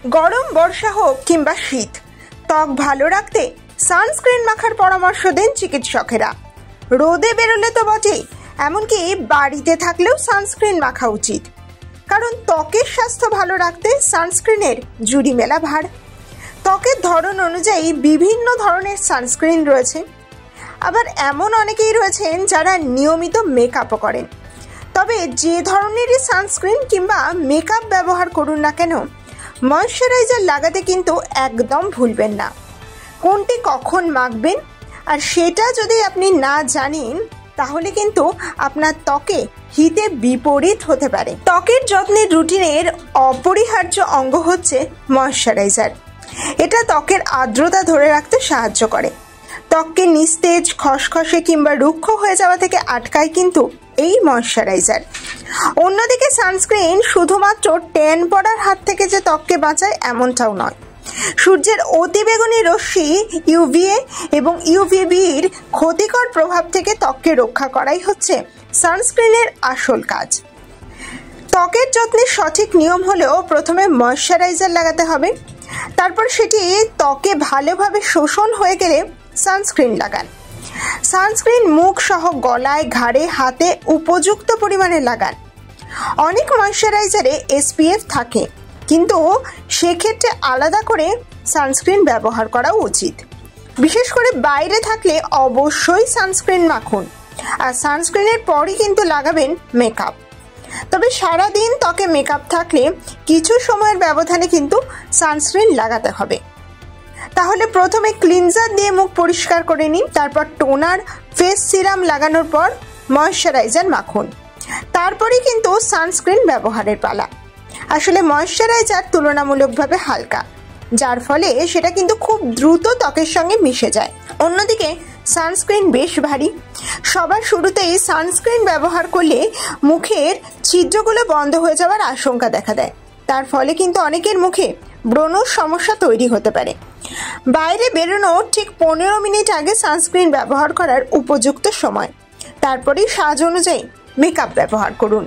গরম বর্ষা হোক কিংবা শীত, ত্বক ভালো রাখতে সানস্ক্রিন মাখার পরামর্শ দেন চিকিৎসকেরা। রোদে বেরোলে তো বটেই, এমনকি বাড়িতে থাকলেও সানস্ক্রিন মাখা উচিত, কারণ ত্বকের স্বাস্থ্য ভালো রাখতে সানস্ক্রিনের জুড়ি মেলা ভার। ত্বকের ধরন অনুযায়ী বিভিন্ন ধরনের সানস্ক্রিন রয়েছে, আবার এমন অনেকেই রয়েছেন যারা নিয়মিত মেকআপও করেন। তবে যে ধরনেরই সানস্ক্রিন কিংবা মেকআপ ব্যবহার করুন না কেন, ময়শ্চারাইজার লাগাতে কিন্তু একদম ভুলবেন না। কোনটি কখন মাখবেন আর সেটা যদি আপনি না জানেন, তাহলে কিন্তু আপনার ত্বকে হিতে বিপরীত হতে পারে। ত্বকের যত্নের রুটিনের অপরিহার্য অঙ্গ হচ্ছে ময়শ্চারাইজার। এটা ত্বকের আর্দ্রতা ধরে রাখতে সাহায্য করে, ত্বককে নিস্তেজ, খসখসে কিংবা রুক্ষ হয়ে যাওয়া থেকে আটকায় কিন্তু এই ময়শ্চারাইজার। অন্যদিকে সানস্ক্রিন শুধুমাত্র ট্যান পড়ার হাত থেকে যে ত্বককে বাঁচায় এমনটাও নয়। সূর্যের অতিবেগুনি রশ্মি ইউভিএ এবং ইউভিবির ক্ষতিকর প্রভাব থেকে ত্বককে রক্ষা করাই হচ্ছে সানস্ক্রিনের আসল কাজ। ত্বকের যত্নের সঠিক নিয়ম হলেও প্রথমে ময়শ্চারাইজার লাগাতে হবে, তারপর সেটি ত্বকে ভালোভাবে শোষণ হয়ে গেলে সানস্ক্রিন লাগান। সানস্ক্রিন মুখ সহ গলায়, ঘাড়ে, হাতে উপযুক্ত পরিমাণে লাগান। অনেক ময়শ্চারাইজারে SPF থাকে, কিন্তু সেক্ষেত্রে আলাদা করে সানস্ক্রিন ব্যবহার করা উচিত। বিশেষ করে বাইরে থাকলে অবশ্যই সানস্ক্রিন মাখুন, আর সানস্ক্রিনের পরই কিন্তু লাগাবেন মেকআপ। তবে সারাদিন ত্বকে মেকআপ থাকলে কিছু সময়ের ব্যবধানে কিন্তু সানস্ক্রিন লাগাতে হবে। তাহলে প্রথমে ক্লিনজার দিয়ে মুখ পরিষ্কার করে নিন, তারপর টোনার, ফেস সিরাম লাগানোর পর ময়শ্চারাইজার মাখুন। তারপরেই কিন্তু সানস্ক্রিন ব্যবহারের পালা। আসলে ময়শ্চারাইজার তুলনামূলকভাবে হালকা, যার ফলে সেটা কিন্তু খুব দ্রুত ত্বকের সঙ্গে মিশে যায়। অন্যদিকে সানস্ক্রিন বেশ ভারী। সবার শুরুতেই সানস্ক্রিন ব্যবহার করলে মুখের ছিদ্রগুলো বন্ধ হয়ে যাওয়ার আশঙ্কা দেখা দেয়। তার ফলে কিন্তু অনেকের মুখে ব্রণর সমস্যা তৈরি হতে পারে। বাইরে বেরোনোর ঠিক 15 মিনিট আগে সানস্ক্রিন ব্যবহার করার উপযুক্ত সময়। তারপরেই সাজ অনুযায়ী মেকআপ ব্যবহার করুন।